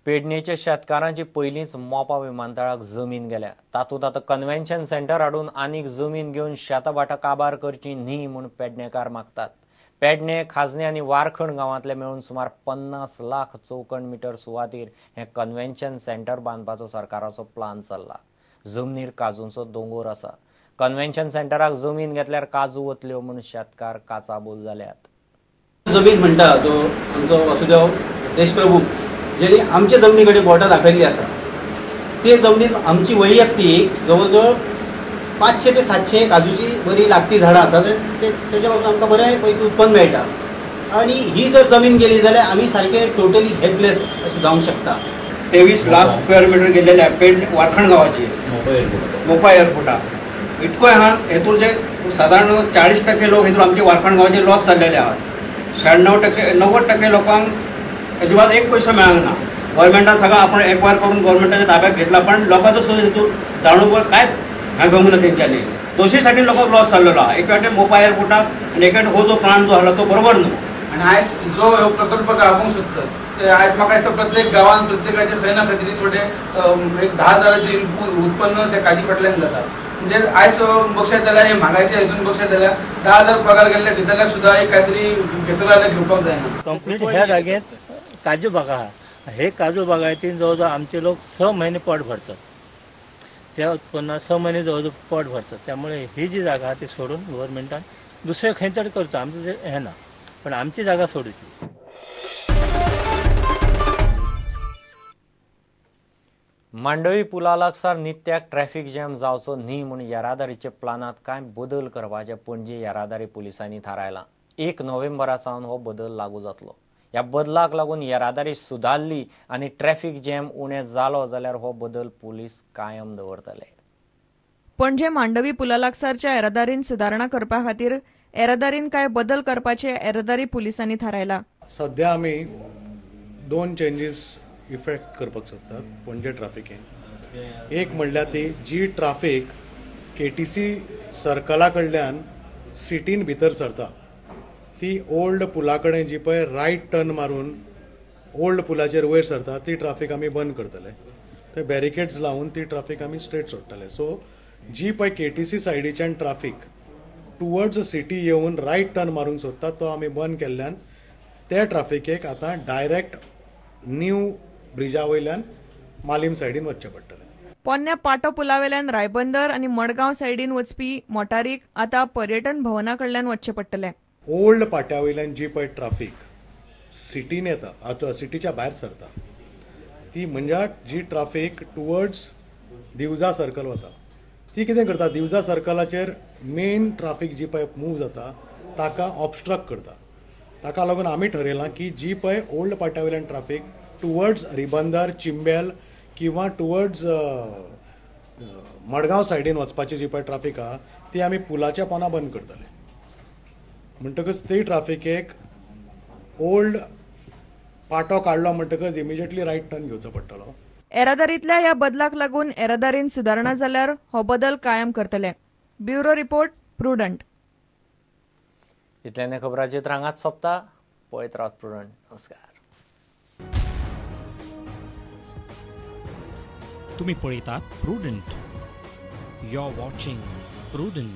पेडणेच्या शेतकारांची पहिलीच मोपा विमानतळाक जमीन गेल्या। तातूंत आतां कन्व्हेन्शन सेंटर हाडून आनीक जमीन घेवन शेताबाटा काबार करची न्ही म्हूण पेडणेकार मागतात। पेडणे, खाजणे आनी वारखंड गांवांतले मेळून सुमार 50 लाख चौखण मीटर सुवातेर हे कन्व्हेन्शन सेंटर बांदपाचो सरकाराचो प्लान चल्ला। जमनीर काजूंचो दोंगर आसा। कन्व्हेन्शन सेंटराक जमीन घेतल्यार काजू वतल्यो म्हूण शेतकार काचाबोल जाल्यात। जमीन म्हणटा जो आमचो वासुदेव देशप्रभू जेणे आमचे जमनी कडेन बोटां दाखयल्ली आसा ते जमनीत आमची वैयक्तीक जवळ जवळ 500 ते 700 काजूची बरी लागती झाडां आसा तेच्या बाबतींत आमकां बरें पैकी उत्पन्न मेळटा। आनी ही जर जमीन गेली जाल्यार आमी सारके टोटली हेल्पलेस अशें जावंक शकता। 23 लाख स्क्वेअर मीटर गेलेले पेड वारखंड गावाची मोपा एअरपोर्टा इतको आहा हेतून जे साधारण 40% लोक हेतून आमचे वारखंड गावाचे लॉस जाल्लेले आहात। 96% 90% लोकांक अजिबात एक पैसो मेळांक ना। गव्हर्मेंटान सगळं आपण एक्वायर करून गव्हर्मेंटाच्या ताब्यात घेतला पण लोकांचो सोय हेतून जाणून काय गमना तेंच्यांनी दोशीसाठी लोक लॉस जाल्लो आहा। एक वाटे मोपा एअरपोर्टा आणि एक वाटे हो जो प्लान जो आला तो बरोबर न्हू। आणि आयज जो ह्यो प्रकल्प राबोवंक सोदतात ते आयज म्हाका दिसता प्रत्येक गांवांत प्रत्येकाचे खंय ना खंय तरी थोडे एक 10,000 उत्पन्न त्या काजी फाटल्यान जाता। म्हणजे आयज बक्षात जाल्यार हे म्हागायच्या हेतून बक्षात जाल्यार 10,000 पगार गेल्ले भितरल्याक सुद्दां एक काहीतरी घेतलो जाल्यार घेवपाक जायना। कंप्लीट ह्या जागेत काजू बागा आहा। हे काजू बागायतीन जवळजवळ आमचे लोक 6 महिने पोट भरतात। त्या उत्पन्नात 6 महिने जवळजवळ पोट भरतात। त्यामुळे ही जी जागा ती सोडून गव्हर्नमेंटान दुसरे खंय तरी करचो आमचं हे ना पण आमची जागा सोडूची। मांडवी पुला लागसार नित्याक ट्रॅफिक जॅम जावचो न्ही म्हूण येरादारीचे प्लानात कांय बदल करपाचे पणजी येरादारी पुलिसांनी थारायला। 1 नोव्हेंबरा सावन हो बदल लागू जातलो। ह्या बदलाक लागून येरादारी सुदारली आनी ट्रॅफिक जॅम उणें जालो जाल्यार हो बदल पुलीस कायम दवरतले। पणजे मांडवी पुला लागसारच्या येरादारीन सुदारणा करपा खातीर येरादारीन कांय बदल करपाचे येरादारी पुलिसांनी थारायला। सध्या आमी 2 चेंजीस इफेक्ट करपाक सोदतात पणजे ट्राफिकेन। एक म्हणल्यार ती जी ट्राफिक KTC सर्कला कडल्यान सिटीन भितर सरता ती ओल्ड पुला कडेन जी पळय रायट टर्न मारून ओल्ड पुलाचेर वयर सरता ती ट्राफिक आमी बंद करतले। थंय बॅरिकेड्स लावून ती ट्राफिक आमी स्ट्रेट सोडटले। सो जी पळय KTC सायडीच्यान ट्राफिक टुवर्ड्स सिटी येवन रायट टर्न मारूंक सोदता तो आमी बंद केल्ल्यान त्या ट्राफिकेक आतां डायरेक्ट न्यू ब्रिजा वयल्यान मालीम सायडीन वचचें पडटलें। पोन्न्या पाटो पुलावेल्यान रायबंदर आनी मडगांव सायडीन वचपी मोटारीक आतां पर्यटन भवना कडल्यान वचचें पडटलें। ओल्ड पाट्या वयल्यान जी पळय ट्राफिक सिटीन येता आतां सिटीच्या भायर सरता ती म्हणजे जी ट्राफिक टुवर्ड्स दिवजा सर्कल वता ती कितें करता दिवजा सर्कलाचेर मेन ट्राफिक जी पळय मूव जाता ताका ऑब्स्ट्रक्ट करता। ताका लागून आमी ठरयलां की जी पळय ओल्ड पाट्या वयल्यान ट्राफिक टुवर्ड्स रिबंदर चिंबेल किंवा टुवर्ड्स मडगांव सायडीन वचपाची जी पळय ट्राफिक आहा ती आमी पुलाच्या पोंदा बंद करतले। म्हणटकच ती ट्राफिकेक ओल्ड पाटो काडलो म्हणटकच इमिजिएटली रायट टर्न घेवचो पडटलो। येरादारींतल्या ह्या बदलाक लागून येरादारीन सुदारणा जाल्यार हो बदल कायम करतले। Bureau report prudent. इतल्यान खबरांची हांगाच सोंपता। पळयत रावत प्रुडंट। नमस्कार। तुम्ही पळयतात Prudent. You are watching prudent.